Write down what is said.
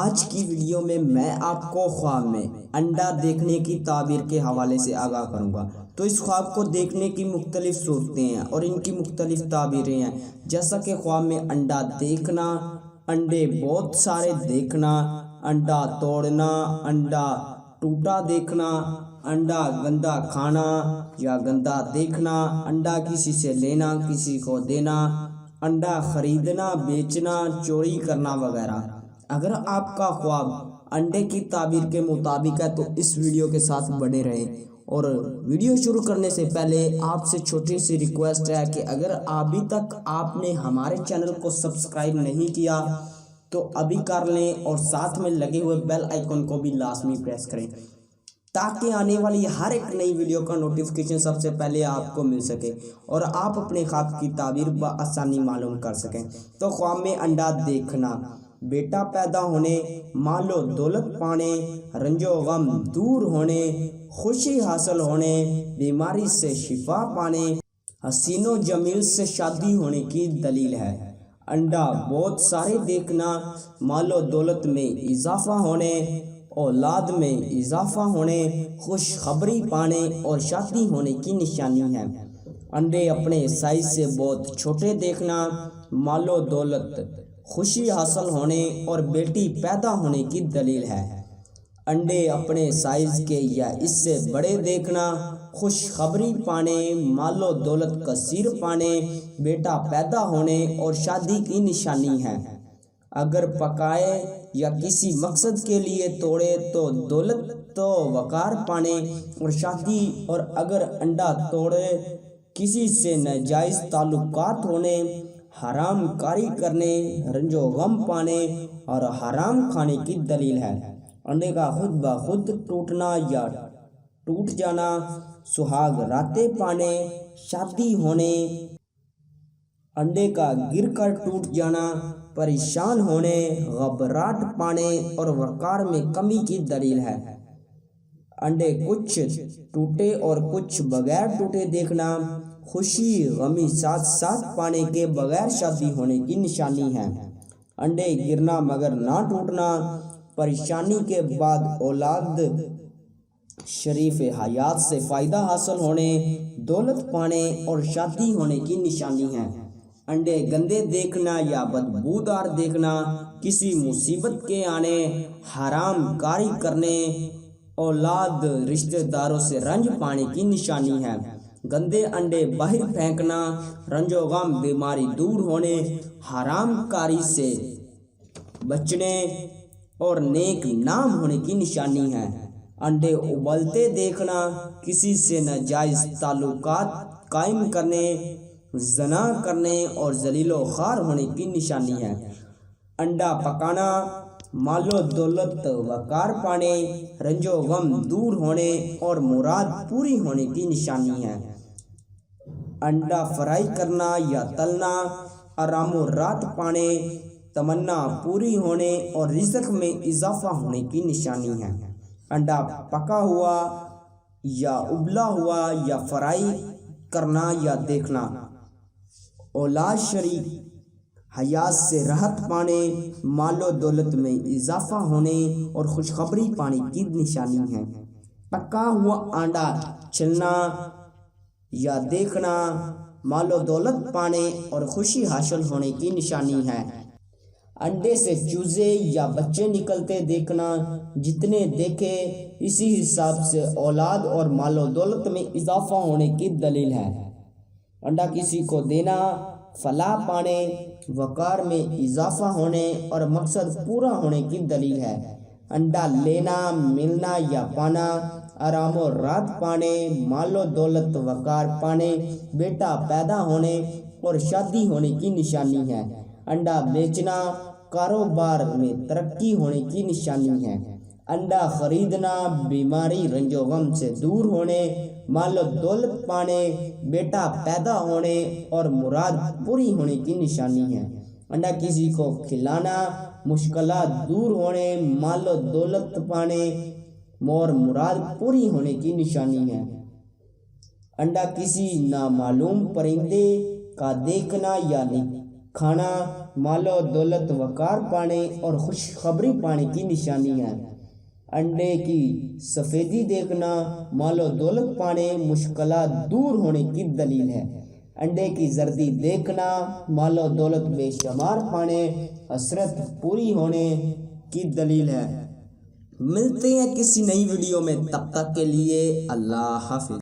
آج کی ویڈیو میں آپ کو خواب میں انڈا دیکھنے کی تعبیر کے حوالے سے آگاہ کروں گا۔ تو اس خواب کو دیکھنے کی مختلف صورتیں ہیں اور ان کی مختلف تعبیریں ہیں، جیسا کہ خواب میں انڈا دیکھنا، انڈے بہت سارے دیکھنا، انڈا توڑنا، انڈا ٹوٹا دیکھنا، انڈا گندا کھانا یا گندا دیکھنا، انڈا کسی سے لینا، کسی کو دینا، انڈا خریدنا، بیچنا، چوری کرنا وغیرہ۔ اگر آپ کا خواب انڈے کی تعبیر کے مطابق ہے تو اس ویڈیو کے ساتھ بنے رہیں، اور ویڈیو شروع کرنے سے پہلے آپ سے چھوٹی سی ریکویسٹ ہے کہ اگر ابھی تک آپ نے ہمارے چینل کو سبسکرائب نہیں کیا تو ابھی کر لیں، اور ساتھ میں لگے ہوئے بیل آئیکن کو بھی لازمی پریس کریں تاکہ آنے والی ہر ایک نئی ویڈیو کا نوٹیفیکیشن سب سے پہلے آپ کو مل سکے اور آپ اپنے خواب کی تعبیر بآسانی معلوم کر سکیں۔ تو خواب میں انڈا دیکھنا، بیٹا پیدا ہونے، مال و دولت پانے، رنج و غم دور ہونے، خوشی حاصل ہونے، بیماری سے شفا پانے، حسین و جمیل سے شادی ہونے کی دلیل ہے۔ انڈا بہت سارے دیکھنا، مال و دولت میں اضافہ ہونے، اولاد میں اضافہ ہونے، خوشخبری پانے اور شادی ہونے کی نشانی ہے۔ انڈے اپنے سائز سے بہت چھوٹے دیکھنا، مال و دولت، خوشی حاصل ہونے اور بیٹی پیدا ہونے کی دلیل ہے۔ انڈے اپنے سائز کے یا اس سے بڑے دیکھنا، خوشخبری پانے، مال و دولت کثیر پانے، بیٹا پیدا ہونے اور شادی کی نشانی ہے۔ اگر پکائے یا کسی مقصد کے لیے توڑے تو دولت و وقار پانے اور شادی، اور اگر انڈا توڑے کسی سے ناجائز تعلقات ہونے، حرام کاری کرنے، رنج و غم پانے اور حرام کھانے کی دلیل ہے۔ انڈے کا خود بخود ٹوٹنا یا ٹوٹ جانا، سہاگ راتیں پانے، شادی ہونے، انڈے کا گر کر ٹوٹ جانا، پریشان ہونے، گھبراہٹ پانے اور وقار میں کمی کی دلیل ہے۔ انڈے کچھ ٹوٹے اور کچھ بغیر ٹوٹے دیکھنا، خوشی غمی ساتھ ساتھ پانے کے بغیر شادی ہونے کی نشانی ہے۔ انڈے گرنا مگر نہ ٹوٹنا، پریشانی کے بعد اولاد شریف حیات سے فائدہ حاصل ہونے، دولت پانے اور شادی ہونے کی نشانی ہے۔ انڈے گندے دیکھنا یا بدبودار دیکھنا، کسی مصیبت کے آنے، حرام کاری کرنے، اولاد رشتہ داروں سے رنج پانے کی نشانی ہے۔ گندے انڈے باہر پھینکنا، رنج و غم بیماری دور ہونے، حرام کاری سے بچنے اور نیک نام ہونے کی نشانی ہے۔ انڈے ابلتے دیکھنا، کسی سے ناجائز تعلقات قائم کرنے، زنا کرنے اور ذلیل و خوار ہونے کی نشانی ہے۔ انڈا پکانا، مال و دولت وقار پانے، رنج و غم دور ہونے اور مراد پوری ہونے کی نشانی ہے۔ انڈا فرائی کرنا یا تلنا، آرام و راحت پانے، تمنا پوری ہونے اور رزق میں اضافہ ہونے کی نشانی ہے۔ انڈا پکا ہوا یا ابلا ہوا یا فرائی کرنا یا دیکھنا، اولاد شریف حیات سے راحت پانے، مال و دولت میں اضافہ ہونے اور خوشخبری پانے کی نشانی ہے۔ پکا ہوا انڈا چھلنا یا دیکھنا، مال و دولت پانے اور خوشی حاصل ہونے کی نشانی ہے۔ انڈے سے چوزے یا بچے نکلتے دیکھنا، جتنے دیکھے اسی حساب سے اولاد اور مال و دولت میں اضافہ ہونے کی دلیل ہے۔ انڈا کسی کو دینا، فلاح پانے، وقار میں اضافہ ہونے اور مقصد پورا ہونے کی دلیل ہے۔ انڈا لینا، ملنا یا پانا، آرام و راحت پانے، مال و دولت وقار پانے، بیٹا پیدا ہونے اور شادی ہونے کی نشانی ہے۔ انڈا بیچنا، کاروبار میں ترقی ہونے کی نشانی ہے۔ انڈا خریدنا، بیماری رنج و غم سے دور ہونے، مال و دولت پانے، بیٹا پیدا ہونے اور مراد پوری ہونے کی نشانی ہے۔ انڈا کسی کو کھلانا، مشکلات دور ہونے، مال و دولت پانے اور مراد پوری ہونے کی نشانی ہے۔ انڈا کسی نامعلوم پرندے کا دیکھنا یا کھانا مال و دولت وقار پانے اور خوشخبری پانے کی نشانی ہے۔ انڈے کی سفیدی دیکھنا مال و دولت پانے، مشکلات دور ہونے کی دلیل ہے۔ انڈے کی زردی دیکھنا مال و دولت بے شمار پانے، حسرت پوری ہونے کی دلیل ہے۔ ملتے ہیں کسی نئی ویڈیو میں، تب تک کے لیے اللہ حافظ۔